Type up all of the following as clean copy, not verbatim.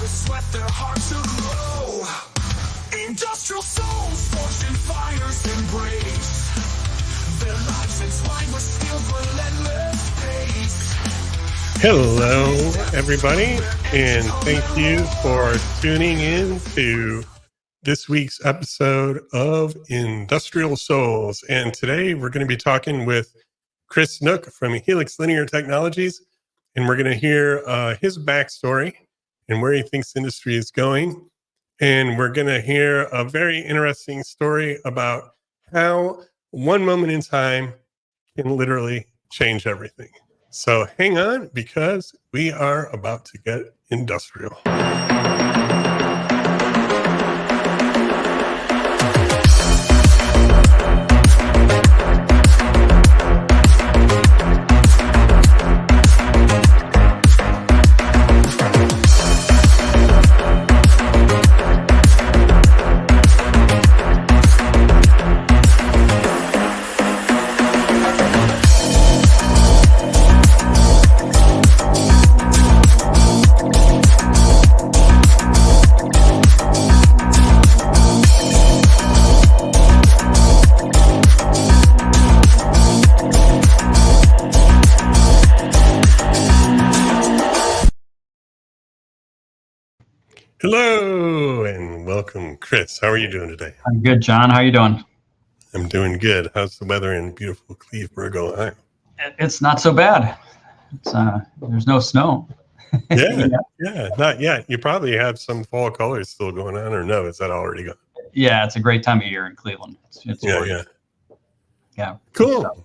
sweat, their hearts aglow. Industrial souls forged in fire's embrace. Their lives entwined with skilled, relentless pace. Hello, everybody, and thank you for tuning in to this week's episode of Industrial Souls. And today we're going to be talking with Chris Nook from Helix Linear Technologies, and we're going to hear his backstory and where he thinks the industry is going. And we're going to hear a very interesting story about how one moment in time can literally change everything. So hang on, because we are about to get industrial. Hello and welcome, Chris. How are you doing today? I'm good, John. How are you doing? I'm doing good. How's the weather in beautiful Cleveburg, Ohio? It's not so bad. There's no snow. Yeah, not yet. You probably have some fall colors still going on, or no? Is that already gone? Yeah, it's a great time of year in Cleveland. Yeah. Cool.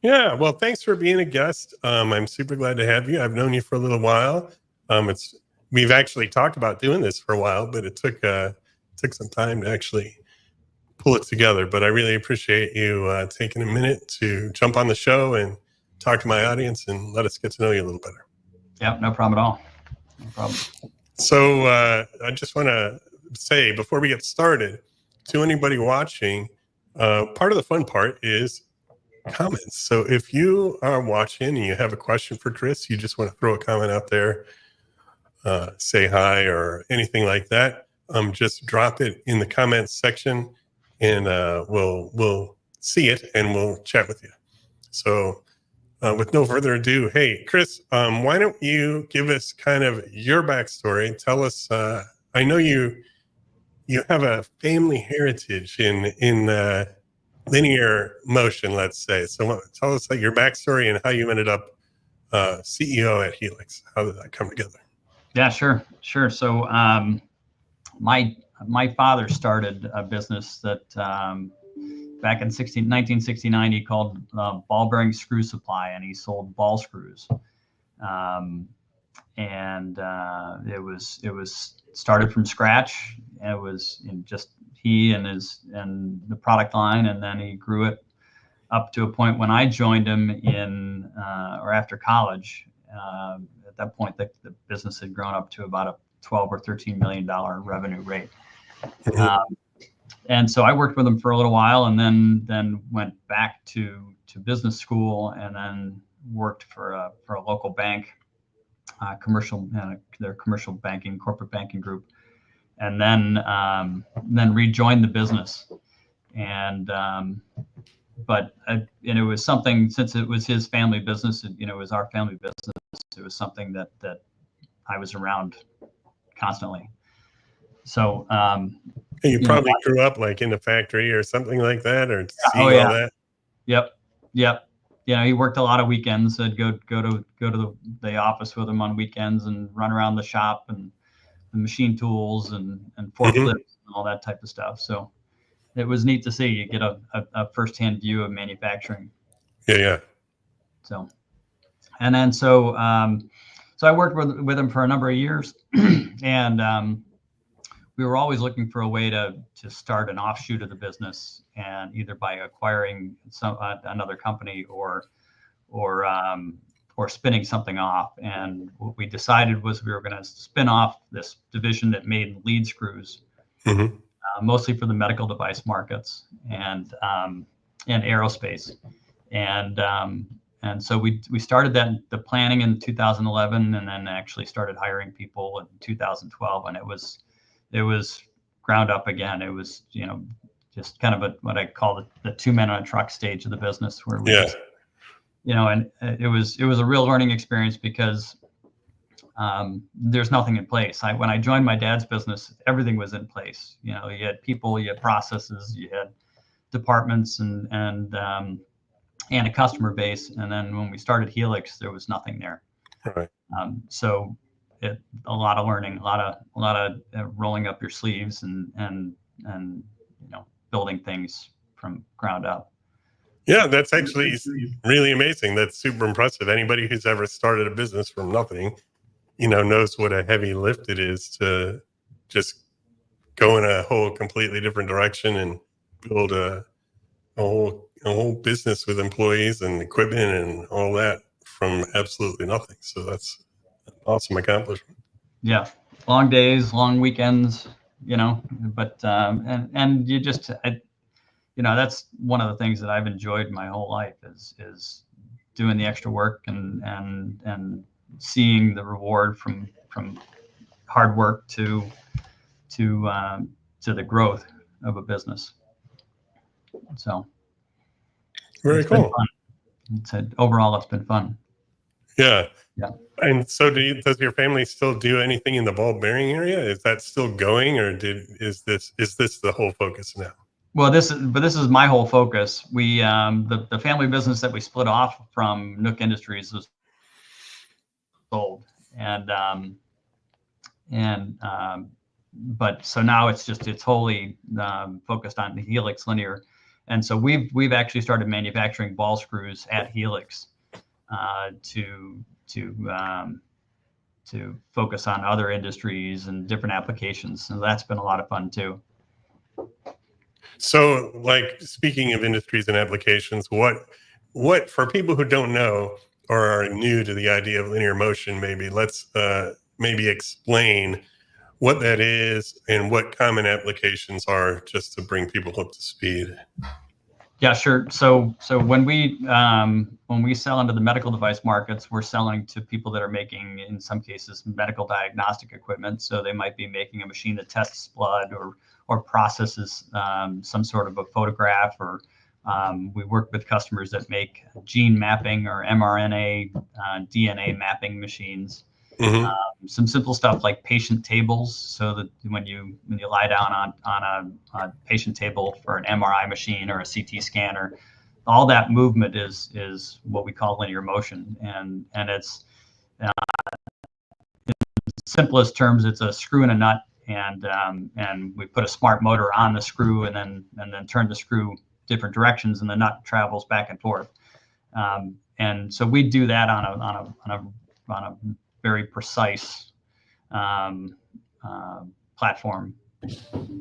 Yeah. Well, thanks for being a guest. I'm super glad to have you. I've known you for a little while. We've actually talked about doing this for a while, but it took some time to actually pull it together. But I really appreciate you taking a minute to jump on the show and talk to my audience and let us get to know you a little better. Yeah, no problem at all. No problem. So I just want to say before we get started, to anybody watching, part of the fun part is comments. So if you are watching and you have a question for Chris, you just want to throw a comment out there, say hi or anything like that, just drop it in the comments section and we'll see it and we'll chat with you. So with no further ado, hey, Chris, why don't you give us kind of your backstory? Tell us, I know you have a family heritage in linear motion, let's say. So tell us your backstory and how you ended up CEO at Helix. How did that come together? Yeah, sure. So my father started a business that back in 1969 he called Ball Bearing Screw Supply, and he sold ball screws. And it was started from scratch. It was just he and the product line, and then he grew it up to a point when I joined him in or after college. At that point, the business had grown up to about a $12 or $13 million revenue rate. And so I worked with him for a little while, and then went back to business school, and then worked for a local bank, their commercial banking, corporate banking group, and then rejoined the business. And but it was something, since it was his family business, it was our family business. It was something that I was around constantly. So you probably grew up like in a factory or something like that, or seeing all that. Yep. He worked a lot of weekends. I'd go to the office with him on weekends and run around the shop and the machine tools and forklifts and all that type of stuff. So it was neat to see. You get a firsthand view of manufacturing. Yeah. So, and then so I worked with him for a number of years, and we were always looking for a way to start an offshoot of the business, and either by acquiring another company or spinning something off. And what we decided was we were going to spin off this division that made lead screws, mostly for the medical device markets and aerospace. And And so we started the planning in 2011, and then actually started hiring people in 2012. And it was ground up again. It was, just kind of what I call the two men on a truck stage of the business, where we just, and it was a real learning experience, because there's nothing in place. When I joined my dad's business, everything was in place. You had people, you had processes, you had departments, and a customer base. And then when we started Helix, there was nothing there. Right. So a lot of learning, a lot of rolling up your sleeves, and building things from ground up. Yeah, that's actually really amazing. That's super impressive. Anybody who's ever started a business from nothing, knows what a heavy lift it is to just go in a whole completely different direction and build a whole business with employees and equipment and all that from absolutely nothing. So that's an awesome accomplishment. Yeah, long days, long weekends, but and you just, that's one of the things that I've enjoyed my whole life, is doing the extra work and seeing the reward from hard work to the growth of a business. So very cool. Overall, it's been fun. Yeah. Yeah. And so does your family still do anything in the ball bearing area? Is that still going, or is this the whole focus now? Well, this is my whole focus. We the family business that we split off from Nook Industries was sold, but so now it's wholly focused on the Helix Linear, and so we've actually started manufacturing ball screws at Helix to focus on other industries and different applications. So that's been a lot of fun too. So, like, speaking of industries and applications, what for people who don't know or are new to the idea of linear motion, maybe let's maybe explain what that is and what common applications are, just to bring people up to speed. Yeah, sure. So when we sell into the medical device markets, we're selling to people that are making, in some cases, medical diagnostic equipment. So they might be making a machine that tests blood or processes some sort of a photograph, or we work with customers that make gene mapping or mRNA, DNA mapping machines. Mm-hmm. Some simple stuff like patient tables, so that when you lie down on a patient table for an MRI machine or a CT scanner, all that movement is what we call linear motion, and it's in simplest terms, it's a screw and a nut, and we put a smart motor on the screw, and then turn the screw different directions, and the nut travels back and forth. And so we do that on a very precise platform,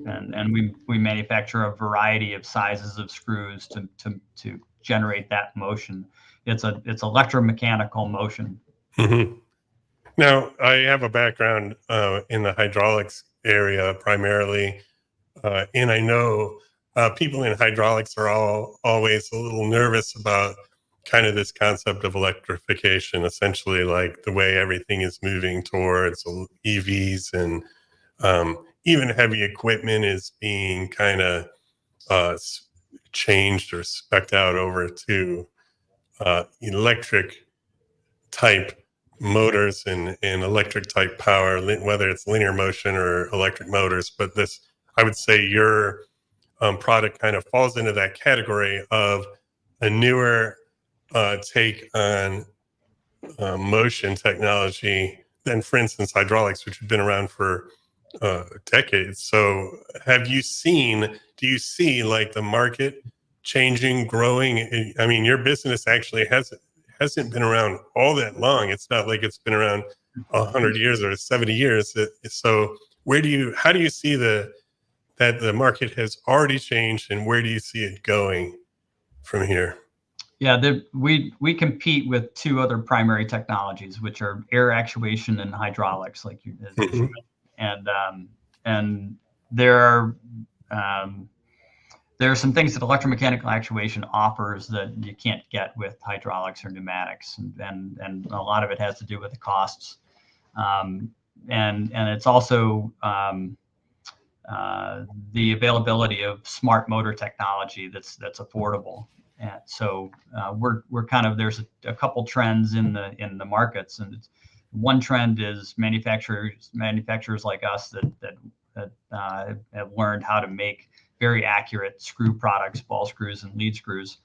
and we manufacture a variety of sizes of screws to generate that motion. It's electromechanical motion. Mm-hmm. Now, I have a background in the hydraulics area primarily, and I know people in hydraulics are always a little nervous about kind of this concept of electrification, essentially like the way everything is moving towards EVs, and even heavy equipment is being kind of changed or spec'd out over to electric type motors and electric type power, whether it's linear motion or electric motors. But I would say your product kind of falls into that category of a newer take on motion technology than, for instance, hydraulics, which have been around for decades. So do you see like the market changing, growing? I mean, your business actually hasn't been around all that long. It's not like it's been around 100 years or 70 years. So how do you see that the market has already changed, and where do you see it going from here? Yeah, we compete with two other primary technologies, which are air actuation and hydraulics, like you mentioned. And there are there are some things that electromechanical actuation offers that you can't get with hydraulics or pneumatics, and a lot of it has to do with the costs, and it's also the availability of smart motor technology that's affordable. And so we're kind of, there's a couple trends in the markets, and one trend is manufacturers like us that have learned how to make very accurate screw products, ball screws and lead screws.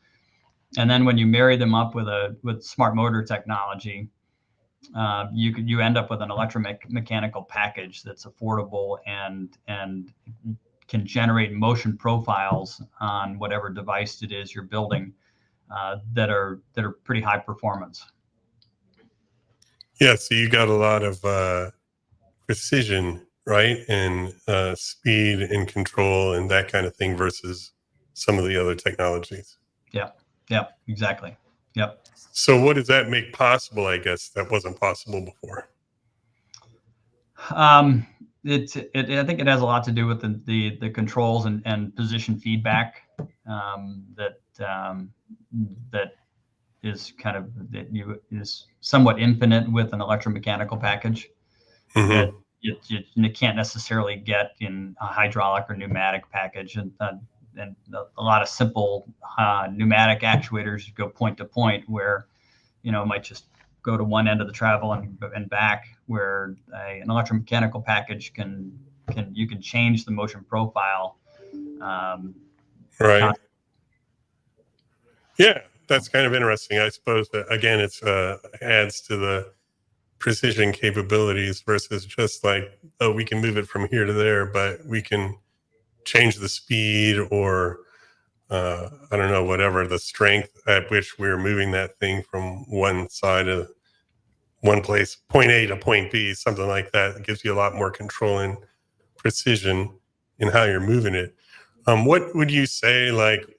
And then when you marry them up with smart motor technology, you end up with an electromechanical package that's affordable and can generate motion profiles on whatever device it is you're building that are pretty high performance. Yeah, so you got a lot of precision, right, and speed and control and that kind of thing versus some of the other technologies. Yeah, exactly. Yep. So what does that make possible, I guess, that wasn't possible before? I think it has a lot to do with the controls and position feedback that is kind of is somewhat infinite with an electromechanical package that you can't necessarily get in a hydraulic or pneumatic package, and a lot of simple pneumatic actuators go point to point where it might just go to one end of the travel and back, where an electromechanical package you can change the motion profile. Right. Yeah, that's kind of interesting. I suppose that, again, it's adds to the precision capabilities versus just like, oh, we can move it from here to there, but we can change the speed or I don't know, whatever the strength at which we're moving that thing from one side of one place, point A to point B, something like that. It gives you a lot more control and precision in how you're moving it. What would you say, like,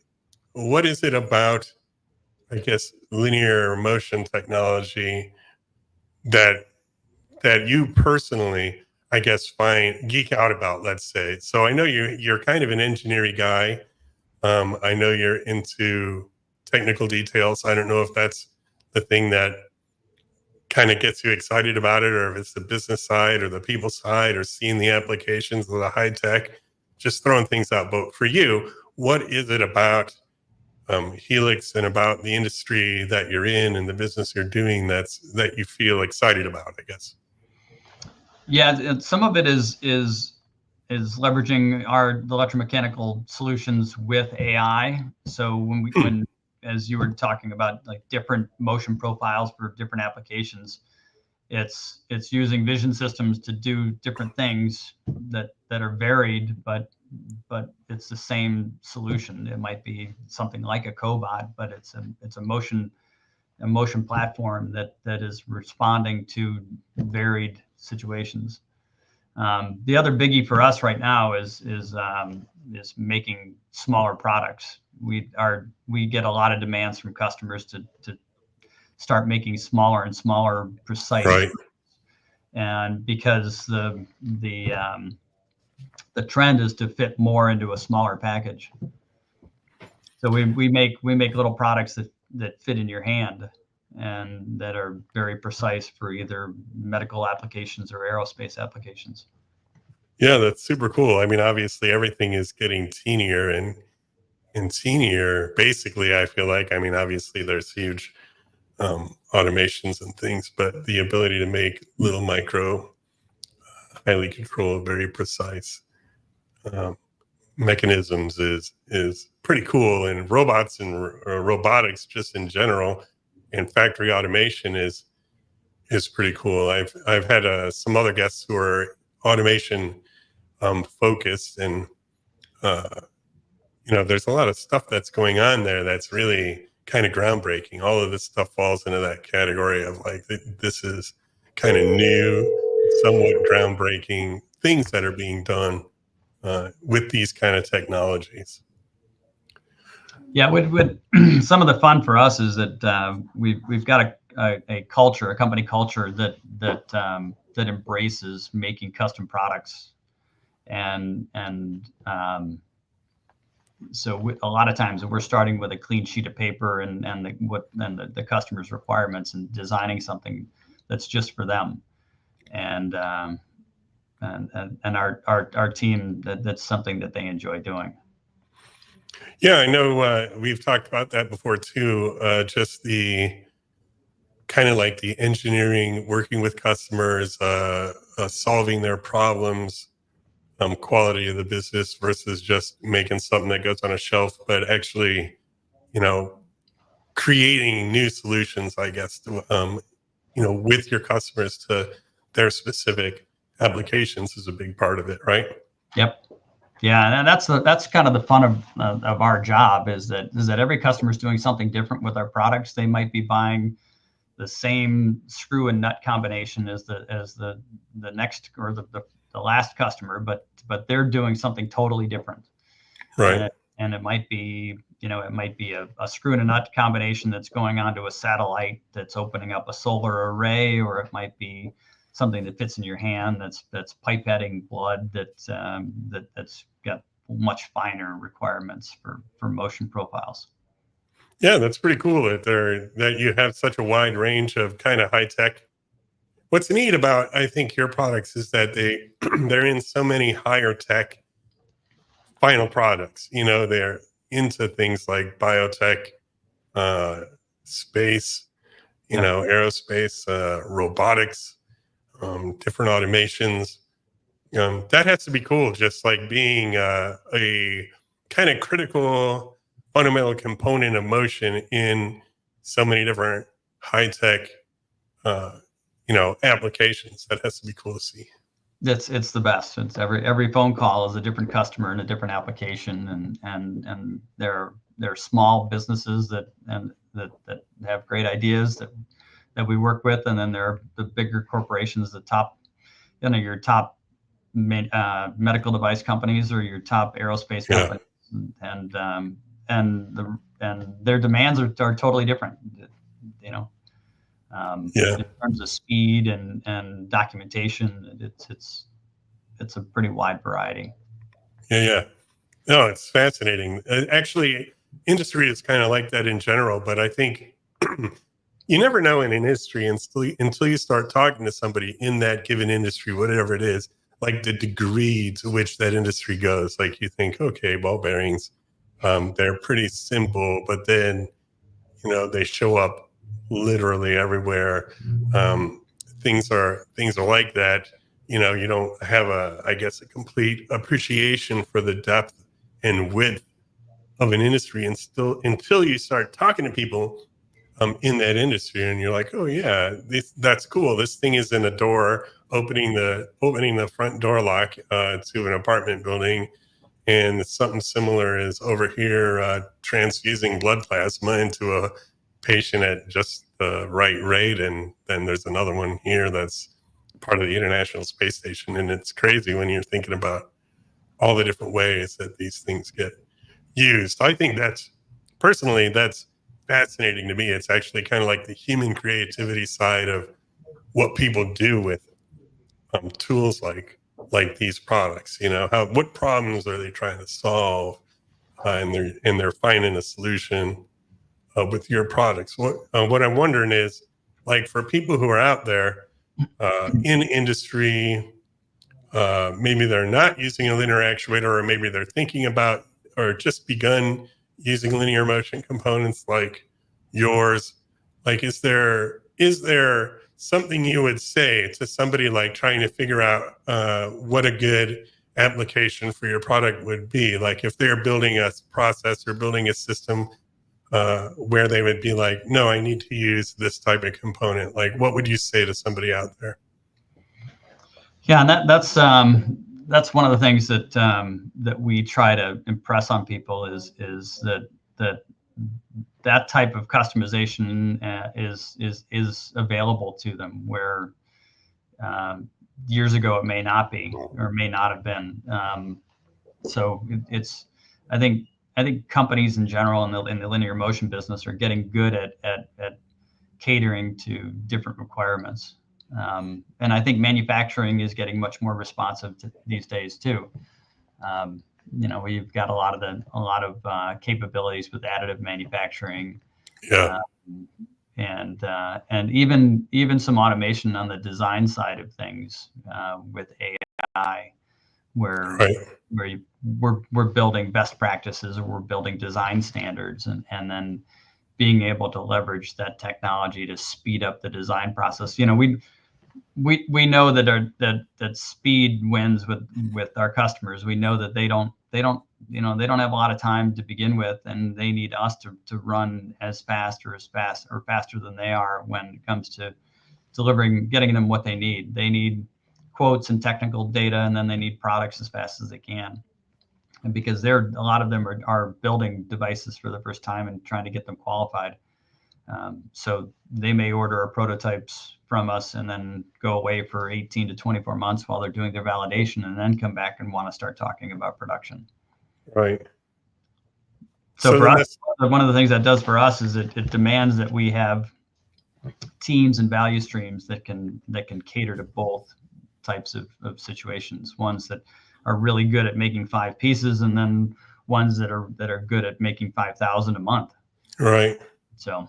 what is it about, I guess, linear motion technology that you personally, I guess, geek out about, let's say? So I know you're kind of an engineering guy. I know you're into technical details. I don't know if that's the thing that kind of gets you excited about it, or if it's the business side or the people side or seeing the applications of the high tech, just throwing things out. But for you, what is it about Helix and about the industry that you're in and the business you're doing that you feel excited about, I guess? Yeah, some of it is leveraging the electromechanical solutions with AI. So when as you were talking about, like, different motion profiles for different applications, it's using vision systems to do different things that are varied, but it's the same solution. It might be something like a cobot, but it's a motion platform that is responding to varied situations. The other biggie for us right now is making smaller products. We get a lot of demands from customers to start making smaller and smaller, precise. Right. And because the trend is to fit more into a smaller package. So we make little products that fit in your hand and that are very precise for either medical applications or aerospace applications. Yeah, that's super cool. I mean, obviously everything is getting teenier and teenier, basically, I feel like. I mean, obviously there's huge automations and things, but the ability to make little micro, highly controlled, very precise mechanisms is pretty cool. And robots and robotics just in general and factory automation is pretty cool. I've had some other guests who are automation focused, and there's a lot of stuff that's going on there that's really kind of groundbreaking. All of this stuff falls into that category of, like, this is kind of new, somewhat groundbreaking things that are being done with these kind of technologies. Yeah, with some of the fun for us is that we've got a culture, a company culture that embraces making custom products, and a lot of times we're starting with a clean sheet of paper and the customer's requirements and designing something that's just for them. And our team, that's something that they enjoy doing. Yeah, I know we've talked about that before too. Just the kind of like the engineering, working with customers, solving their problems, quality of the business versus just making something that goes on a shelf, but actually, you know, creating new solutions, I guess, to, with your customers to their specific applications is a big part of it, right? Yep. Yeah, and that's kind of the fun of our job is that every customer is doing something different with our products. They might be buying the same screw and nut combination as the next or the last customer, but they're doing something totally different. Right. And it might be, a screw and a nut combination that's going onto a satellite that's opening up a solar array, or it might be something that fits in your hand that's pipetting blood that's got much finer requirements for motion profiles. Yeah, that's pretty cool that you have such a wide range of kind of high tech. What's neat about, I think, your products is that they're in so many higher tech final products. They're into things like biotech, space, aerospace, robotics, different automations. That has to be cool, just like being a kind of critical fundamental component of motion in so many different high-tech applications. That has to be cool to see. It's the best. It's every phone call is a different customer and a different application, and they're small businesses that have great ideas that we work with, and then there are the bigger corporations, the top, your top medical device companies or your top aerospace companies, and their demands are totally different. In terms of speed and documentation, it's a pretty wide variety. Yeah. No, it's fascinating. Actually, industry is kind of like that in general, but I think you never know in an industry until you start talking to somebody in that given industry, whatever it is, like the degree to which that industry goes. Like you think, okay, ball bearings, they're pretty simple, but then, they show up literally everywhere. Things are like that. You don't have a complete appreciation for the depth and width of an industry until you start talking to people in that industry, and you're like, oh yeah, that's cool. This thing is in a door opening the front door lock to an apartment building, and something similar is over here transfusing blood plasma into a patient at just the right rate, and then there's another one here that's part of the International Space Station. And it's crazy when you're thinking about all the different ways that these things get used. I think that's fascinating to me. It's actually kind of like the human creativity side of what people do with tools like these products. What problems are they trying to solve, and they're finding a solution with your products. What I'm wondering is, like, for people who are out there in industry, maybe they're not using a linear actuator, or maybe they're thinking about or just begun using linear motion components like yours. Like, is there something you would say to somebody like trying to figure out what a good application for your product would be? Like, if they're building a process or building a system where they would be like, no, I need to use this type of component. Like, what would you say to somebody out there? Yeah, and that's one of the things that we try to impress on people is that type of customization is available to them, where years ago it may not be or may not have been. So I think companies in general in the linear motion business are getting good at catering to different requirements. And I think manufacturing is getting much more responsive these days too. we've got a lot of capabilities with additive manufacturing, Yeah. and even some automation on the design side of things with AI, where Right. we're building best practices, or we're building design standards, and then being able to leverage that technology to speed up the design process. We know that speed wins with our customers. We know that they don't have a lot of time to begin with, and they need us to run as fast or faster than they are when it comes to getting them what they need. They need quotes and technical data, and then they need products as fast as they can. And because a lot of them are building devices for the first time and trying to get them qualified. So they may order our prototypes from us and then go away for 18 to 24 months while they're doing their validation, and then come back and want to start talking about production. Right. So for us, one of the things that does for us is it demands that we have teams and value streams that can cater to both types of situations. Ones that are really good at making 5 pieces, and then ones that are good at making 5,000 a month. Right. So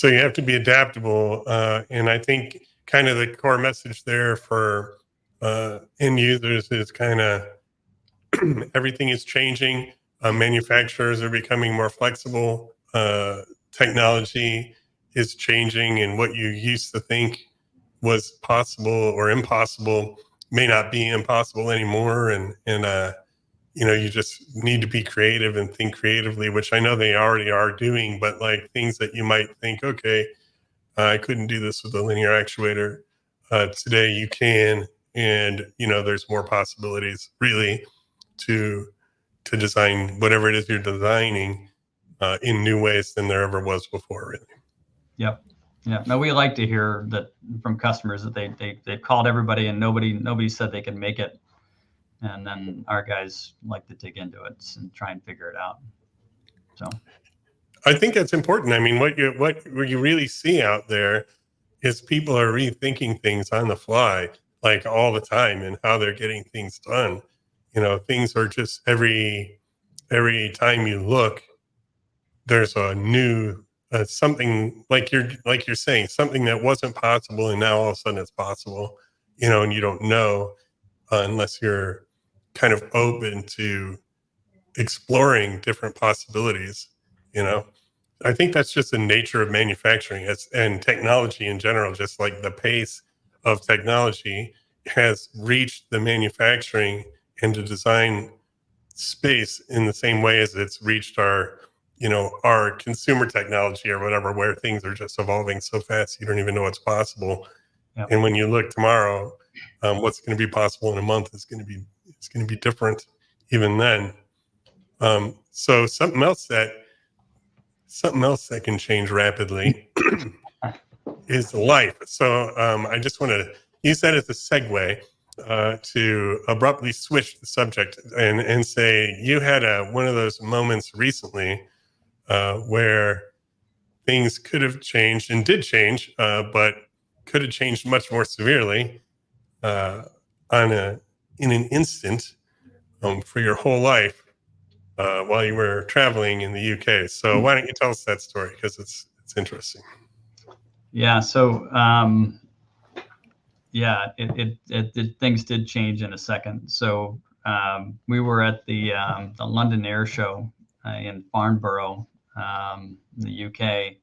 you have to be adaptable, and I think kind of the core message there for end users is kind of everything is changing. Manufacturers are becoming more flexible. Technology is changing, and what you used to think was possible or impossible may not be impossible anymore. And you just need to be creative and think creatively, which I know they already are doing, but like things that you might think, okay, I couldn't do this with a linear actuator. Today you can, and there's more possibilities really to design whatever it is you're designing in new ways than there ever was before, really. Yep. Yeah. No, we like to hear that from customers that they've called everybody and nobody said they can make it. And then our guys like to dig into it and try and figure it out. So I think that's important. I mean, what you really see out there is people are rethinking things on the fly, like all the time, and how they're getting things done. Things are just every time you look, there's a new something, like you're saying, something that wasn't possible, and now all of a sudden it's possible. And you don't know unless you're kind of open to exploring different possibilities. I think that's just the nature of manufacturing and technology in general. Just like the pace of technology has reached the manufacturing and the design space in the same way as it's reached our consumer technology or whatever, where things are just evolving so fast you don't even know what's possible. Yep. And when you look tomorrow, what's going to be possible in a month is going to be different even then. So something else that can change rapidly is life. So I just want to use that as a segue to abruptly switch the subject and say you had one of those moments recently where things could have changed and did change, but could have changed much more severely in an instant for your whole life while you were traveling in the UK. So why don't you tell us that story, because it's interesting. Yeah. So things did change in a second. So we were at the London Air Show in Farnborough, the UK,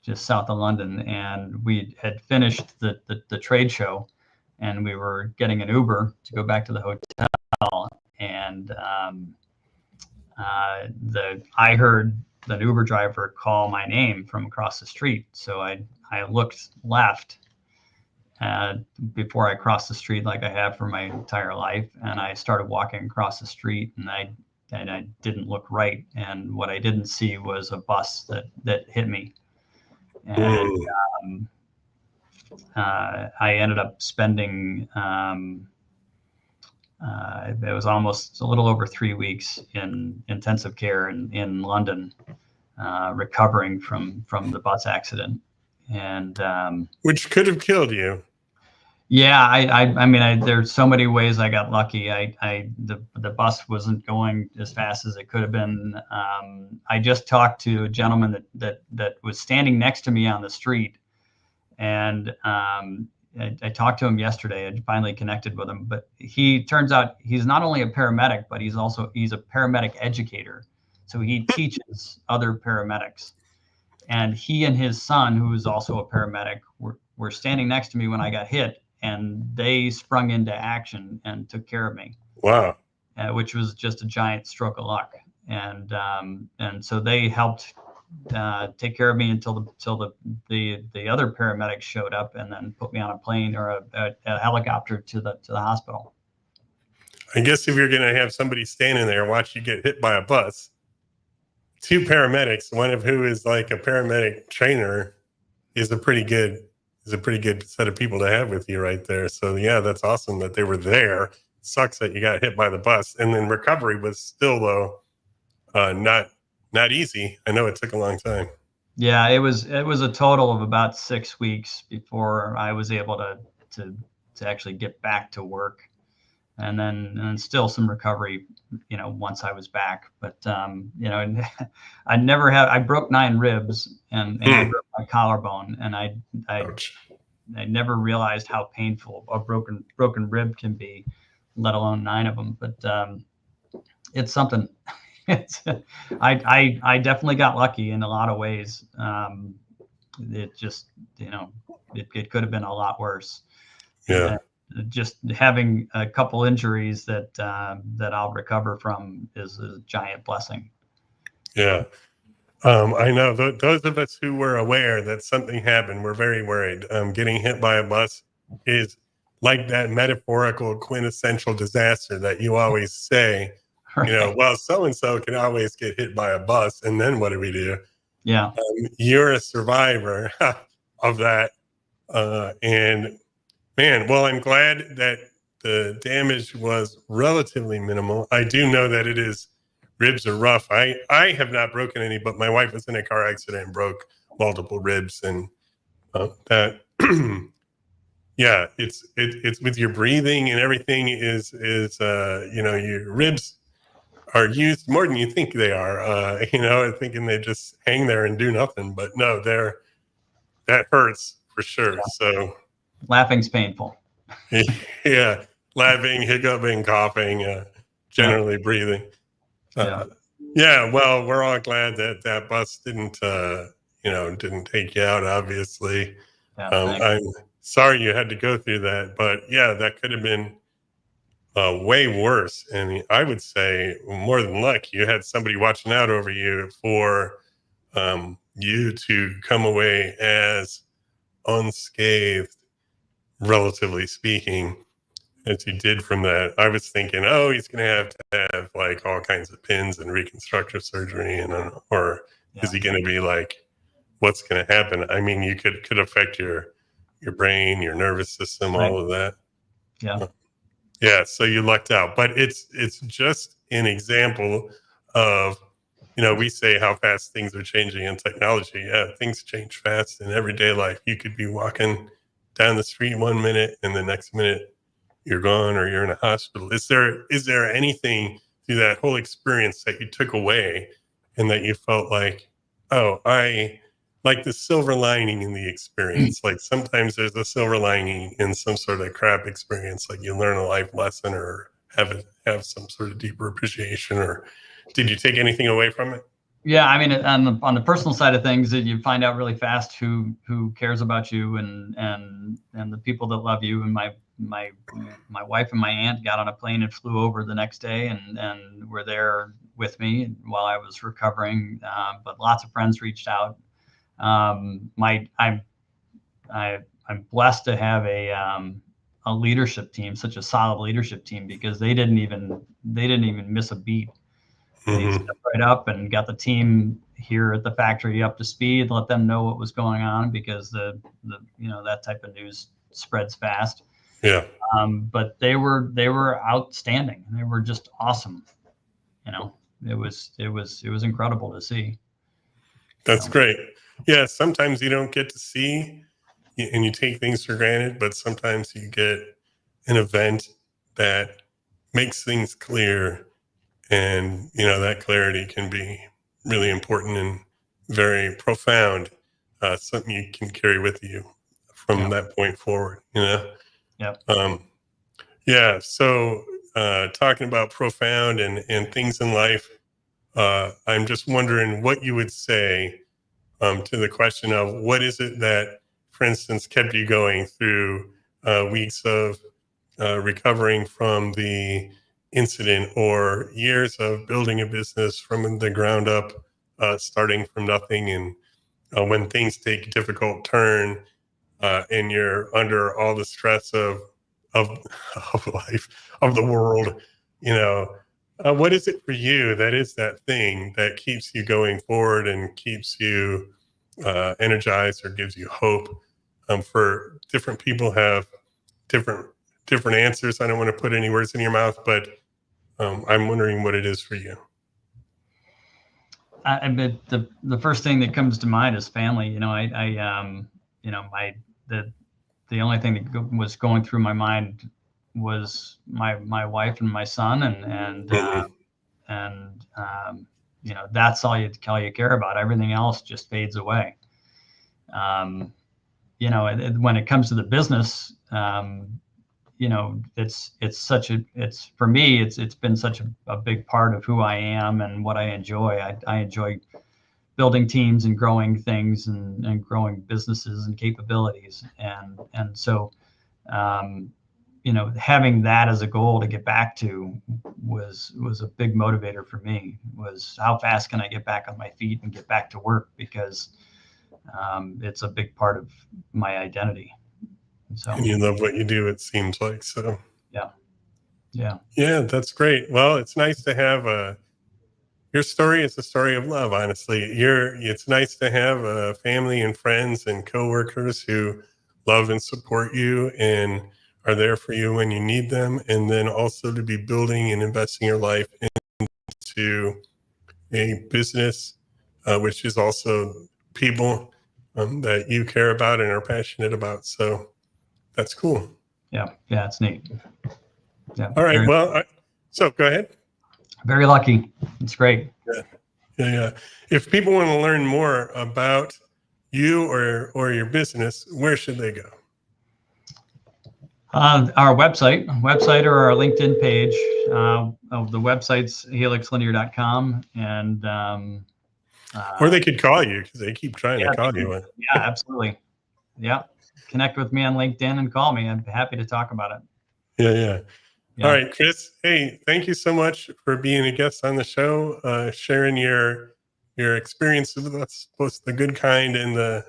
just south of London, and we had finished the trade show, and we were getting an Uber to go back to the hotel, and I heard the Uber driver call my name from across the street. So I looked left before I crossed the street, like I have for my entire life, and I started walking across the street, and I didn't look right, and what I didn't see was a bus that hit me, and I ended up spending it was almost a little over 3 weeks in intensive care in London, recovering from the bus accident, and which could have killed you. Yeah, I mean, there's so many ways I got lucky. The bus wasn't going as fast as it could have been. I just talked to a gentleman that was standing next to me on the street, and I talked to him yesterday. I finally connected with him, but he turns out he's not only a paramedic, but he's a paramedic educator. So he teaches other paramedics. And he and his son, who is also a paramedic, were standing next to me when I got hit, and they sprung into action and took care of me, Wow. which was just a giant stroke of luck. And so they helped take care of me until the other paramedics showed up, and then put me on a plane or a helicopter to the hospital. I guess if you're going to have somebody standing there watch you get hit by a bus, two paramedics, one of who is like a paramedic trainer, is a pretty good set of people to have with you right there. So yeah, that's awesome that they were there. Sucks that you got hit by the bus, and then recovery was still though not easy. I know it took a long time. Yeah, it was a total of about 6 weeks before I was able to actually get back to work, and then still some recovery, once I was back. But I broke 9 ribs, and I broke my collarbone, and I never realized how painful a broken rib can be, let alone 9 of them. But it's something. I definitely got lucky in a lot of ways. It just, it could have been a lot worse. Yeah. Just having a couple injuries that I'll recover from is a giant blessing. Yeah. I know those of us who were aware that something happened were very worried. Getting hit by a bus is like that metaphorical quintessential disaster that you always say. Right. Well, so-and-so can always get hit by a bus, and then what do we do? Yeah. You're a survivor of that. And man, well, I'm glad that the damage was relatively minimal. I do know that ribs are rough. I have not broken any, but my wife was in a car accident and broke multiple ribs, and that yeah, it's with your breathing and everything is your ribs are used more than you think they are, thinking they just hang there and do nothing, but no, that hurts for sure. Yeah. So Laughing's painful. yeah, laughing, hiccuping, coughing, generally breathing. Yeah, well, we're all glad that bus didn't take you out, obviously. Yeah, I'm sorry you had to go through that, but yeah, that could have been way worse. And I would say more than luck, you had somebody watching out over you for you to come away as unscathed, relatively speaking, as you did from that. I was thinking, oh, he's going to have like all kinds of pins and reconstructive surgery, or is he going to be like, what's going to happen? I mean, you could affect your brain, your nervous system, right. all of that. Yeah. Yeah, so you lucked out, but it's just an example of, we say how fast things are changing in technology. Yeah, things change fast in everyday life. You could be walking down the street 1 minute and the next minute you're gone or you're in a hospital. Is there anything through that whole experience that you took away and that you felt like, oh, I like the silver lining in the experience? Like sometimes there's a silver lining in some sort of crap experience, like you learn a life lesson or have some sort of deeper appreciation. Or did you take anything away from it? Yeah, I mean, on the personal side of things, that you find out really fast who cares about you and the people that love you. And my wife and my aunt got on a plane and flew over the next day and were there with me while I was recovering. But lots of friends reached out. I'm blessed to have a leadership team, such a solid leadership team, because they didn't even miss a beat. They stepped right up and got the team here at the factory up to speed, let them know what was going on, because the that type of news spreads fast. Yeah. But they were outstanding. They were just awesome. It was incredible to see. That's great. Yeah, sometimes you don't get to see and you take things for granted, but sometimes you get an event that makes things clear, and that clarity can be really important and very profound, something you can carry with you from that point forward. Yep. Yeah. So talking about profound and things in life, I'm just wondering what you would say to the question of what is it that, for instance, kept you going through weeks of recovering from the incident, or years of building a business from the ground up, starting from nothing. And when things take a difficult turn, and you're under all the stress of of life, of the world, what is it for you that is that thing that keeps you going forward and keeps you energized or gives you hope? For different people have different different answers. I don't want to put any words in your mouth, but I'm wondering what it is for you. I mean, the first thing that comes to mind is family. The only thing that was going through my mind was my wife and my son, and that's all you care about. Everything else just fades away. When it comes to the business, for me, it's been such a big part of who I am and what I enjoy. I enjoy building teams and growing things and growing businesses and capabilities. And so, having that as a goal to get back to was a big motivator for me. Was how fast can I get back on my feet and get back to work, because it's a big part of my identity. So, And you love what you do, it seems like. So yeah, that's great. Well, it's nice to have your story is a story of love. Honestly, it's nice to have family and friends and coworkers who love and support you and are there for you when you need them, and then also to be building and investing your life into a business, which is also people that you care about and are passionate about. So that's cool. Yeah, it's neat. Yeah. All right. Well, so go ahead. Very lucky. It's great. Yeah. If people want to learn more about you or your business, where should they go? Our website or our LinkedIn page. Of the website's helixlinear.com, and or they could call you, because they keep trying to call you. Yeah, absolutely. Yeah, connect with me on LinkedIn and call me. I'm happy to talk about it. Yeah. All right, Chris. Hey, thank you so much for being a guest on the show, sharing your experiences with us, both the good kind and the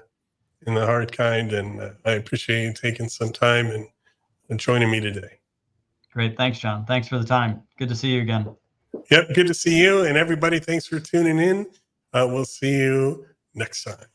hard kind. And I appreciate you taking some time and joining me today. Great. Thanks, John. Thanks for the time. Good to see you again. Yep. Good to see you. And everybody, thanks for tuning in. We'll see you next time.